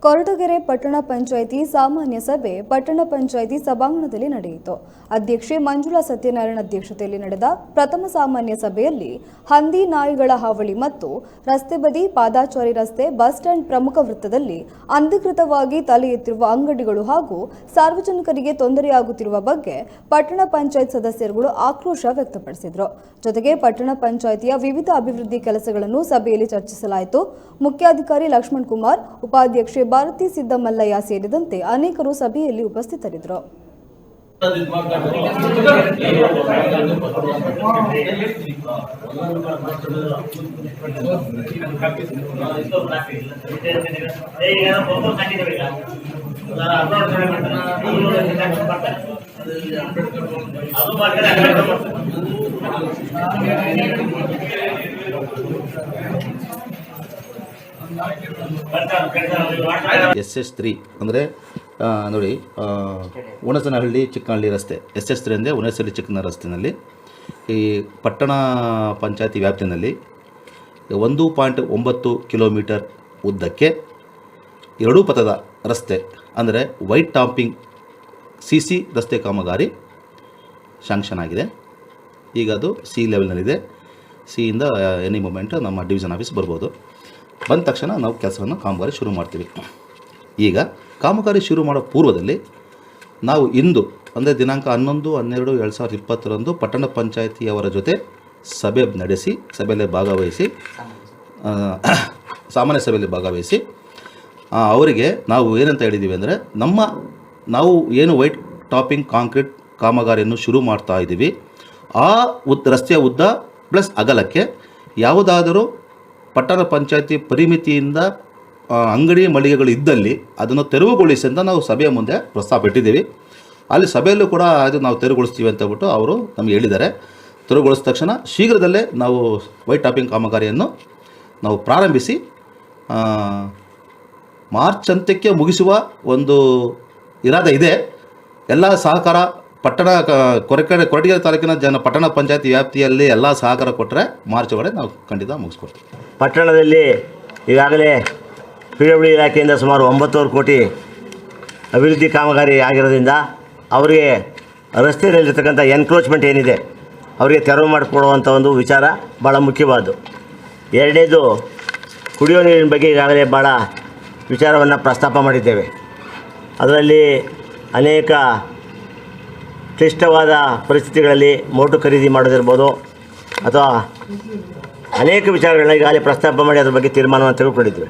ಕೊರಟಗೆರೆ ಪಟ್ಟಣ ಪಂಚಾಯಿತಿ ಸಾಮಾನ್ಯ ಸಭೆ ಪಟ್ಟಣ ಪಂಚಾಯಿತಿ ಸಭಾಂಗಣದಲ್ಲಿ ನಡೆಯಿತು. ಅಧ್ಯಕ್ಷೆ ಮಂಜುಳಾ ಸತ್ಯನಾರಾಯಣ ಅಧ್ಯಕ್ಷತೆಯಲ್ಲಿ ನಡೆದ ಪ್ರಥಮ ಸಾಮಾನ್ಯ ಸಭೆಯಲ್ಲಿ ಹಂದಿ ನಾಯಿಗಳ ಹಾವಳಿ ಮತ್ತು ರಸ್ತೆ ಬದಿ ಪಾದಾಚಾರಿ ರಸ್ತೆ, ಬಸ್ ಸ್ಟ್ಯಾಂಡ್ ಪ್ರಮುಖ ವೃತ್ತದಲ್ಲಿ ಅನಧಿಕೃತವಾಗಿ ತಲೆ ಎತ್ತಿರುವ ಅಂಗಡಿಗಳು ಹಾಗೂ ಸಾರ್ವಜನಿಕರಿಗೆ ತೊಂದರೆಯಾಗುತ್ತಿರುವ ಬಗ್ಗೆ ಪಟ್ಟಣ ಪಂಚಾಯತ್ ಸದಸ್ಯರುಗಳು ಆಕ್ರೋಶ ವ್ಯಕ್ತಪಡಿಸಿದರು. ಜೊತೆಗೆ ಪಟ್ಟಣ ಪಂಚಾಯಿತಿಯ ವಿವಿಧ ಅಭಿವೃದ್ಧಿ ಕೆಲಸಗಳನ್ನು ಸಭೆಯಲ್ಲಿ ಚರ್ಚಿಸಲಾಯಿತು. ಮುಖ್ಯಾಧಿಕಾರಿ ಲಕ್ಷ್ಮಣ್ ಕುಮಾರ್, ಉಪಾಧ್ಯಕ್ಷೆ ಭಾರತಿ ಸಿದ್ದಮಲ್ಲಯ್ಯ ಸೇರಿದಂತೆ ಅನೇಕರು ಸಭೆಯಲ್ಲಿ ಉಪಸ್ಥಿತರಿದ್ದರು. SS3 ಅಂದರೆ ನೋಡಿ, ಹುಣಸನಹಳ್ಳಿ ಚಿಕ್ಕನಹಳ್ಳಿ ರಸ್ತೆ SS3 ಅಂದರೆ ಹುಣಸನಹಳ್ಳಿ ಚಿಕ್ಕನ ರಸ್ತೆಯಲ್ಲಿ ಈ ಪಟ್ಟಣ ಪಂಚಾಯತಿ ವ್ಯಾಪ್ತಿಯಲ್ಲಿ 1.9 ಕಿಲೋಮೀಟರ್ ಉದ್ದಕ್ಕೆ ಎರಡೂ ಪಥದ ರಸ್ತೆ ಅಂದರೆ ವೈಟ್ ಟಾಪಿಂಗ್ CC ರಸ್ತೆ ಕಾಮಗಾರಿ ಶಾಂಕ್ಷನ್ ಆಗಿದೆ. ಈಗ ಅದು C ಲೆವೆಲ್ನಲ್ಲಿದೆ. ಸಿಯಿಂದ ಎನಿ ಮೂಮೆಂಟ್ ನಮ್ಮ ಡಿವಿಷನ್ ಆಫೀಸ್ ಬರ್ಬೋದು. ಬಂದ ತಕ್ಷಣ ನಾವು ಕೆಲಸವನ್ನು ಕಾಮಗಾರಿ ಶುರು ಮಾಡ್ತೀವಿ. ಈಗ ಕಾಮಗಾರಿ ಶುರು ಮಾಡೋ ಪೂರ್ವದಲ್ಲಿ ನಾವು ಇಂದು ಅಂದರೆ ದಿನಾಂಕ 11/12/2020 ಪಟ್ಟಣ ಪಂಚಾಯಿತಿಯವರ ಜೊತೆ ಸಭೆ ನಡೆಸಿ ಸಾಮಾನ್ಯ ಸಭೆಯಲ್ಲಿ ಭಾಗವಹಿಸಿ ಅವರಿಗೆ ನಾವು ಏನಂತ ಹೇಳಿದ್ದೀವಿ ಅಂದರೆ ನಾವು ಏನು ವೈಟ್ ಟಾಪಿಂಗ್ ಕಾಂಕ್ರೀಟ್ ಕಾಮಗಾರಿಯನ್ನು ಶುರು ಮಾಡ್ತಾ ಇದ್ದೀವಿ. ಆ ರಸ್ತೆಯ ಉದ್ದ ಪ್ಲಸ್ ಅಗಲಕ್ಕೆ ಯಾವುದಾದರೂ ಪಟ್ಟಣ ಪಂಚಾಯತಿ ಪರಿಮಿತಿಯಿಂದ ಅಂಗಡಿ ಮಳಿಗೆಗಳು ಇದ್ದಲ್ಲಿ ಅದನ್ನು ತೆರವುಗೊಳಿಸಿ ಅಂತ ನಾವು ಸಭೆಯ ಮುಂದೆ ಪ್ರಸ್ತಾಪ ಇಟ್ಟಿದ್ದೀವಿ. ಅಲ್ಲಿ ಸಭೆಯಲ್ಲೂ ಕೂಡ ಅದು ನಾವು ತೆರವುಗೊಳಿಸ್ತೀವಿ ಅಂತ ಹೇಳ್ಬಿಟ್ಟು ಅವರು ನಮಗೆ ಹೇಳಿದ್ದಾರೆ. ತೆರವುಗೊಳಿಸಿದ ತಕ್ಷಣ ಶೀಘ್ರದಲ್ಲೇ ನಾವು ವೈಟ್ ಟಾಪಿಂಗ್ ಕಾಮಗಾರಿಯನ್ನು ನಾವು ಪ್ರಾರಂಭಿಸಿ ಮಾರ್ಚ್ ಅಂತ್ಯಕ್ಕೆ ಮುಗಿಸುವ ಒಂದು ಇರಾದೆ ಇದೆ. ಎಲ್ಲ ಸಹಕಾರ ಕೊರಟಗೆರೆ ತಾಲೂಕಿನ ಪಟ್ಟಣ ಪಂಚಾಯತಿ ವ್ಯಾಪ್ತಿಯಲ್ಲಿ ಎಲ್ಲ ಸಹಕಾರ ಕೊಟ್ಟರೆ ಮಾರ್ಚ್ ಒಳಗಡೆ ನಾವು ಖಂಡಿತ ಮುಗಿಸ್ಕೊಡ್ತೀವಿ. ಪಟ್ಟಣದಲ್ಲಿ ಈಗಾಗಲೇ PWD ಇಲಾಖೆಯಿಂದ ಸುಮಾರು 9,000 ಕೋಟಿ ಅಭಿವೃದ್ಧಿ ಕಾಮಗಾರಿ ಆಗಿರೋದ್ರಿಂದ ಅವರಿಗೆ ರಸ್ತೆಯಲ್ಲಿರ್ತಕ್ಕಂಥ ಎನ್ಕ್ರೋಚ್ಮೆಂಟ್ ಏನಿದೆ ಅವರಿಗೆ ತೆರವು ಮಾಡಿಕೊಡುವಂಥ ಒಂದು ವಿಚಾರ ಭಾಳ ಮುಖ್ಯವಾದ್ದು. ಎರಡನೇದು, ಕುಡಿಯೋ ನೀರಿನ ಬಗ್ಗೆ ಈಗಾಗಲೇ ಭಾಳ ವಿಚಾರವನ್ನು ಪ್ರಸ್ತಾಪ ಮಾಡಿದ್ದೇವೆ. ಅದರಲ್ಲಿ ಅನೇಕ ಕ್ಲಿಷ್ಟವಾದ ಪರಿಸ್ಥಿತಿಗಳಲ್ಲಿ ಮೋಟು ಖರೀದಿ ಮಾಡೋದಿರ್ಬೋದು ಅಥವಾ ಅನೇಕ ವಿಚಾರಗಳನ್ನ ಈಗಾಗಲೇ ಪ್ರಸ್ತಾಪ ಮಾಡಿ ಅದ್ರ ಬಗ್ಗೆ ತೀರ್ಮಾನವನ್ನು ತೆಗೆದುಕೊಂಡಿದ್ದೇವೆ.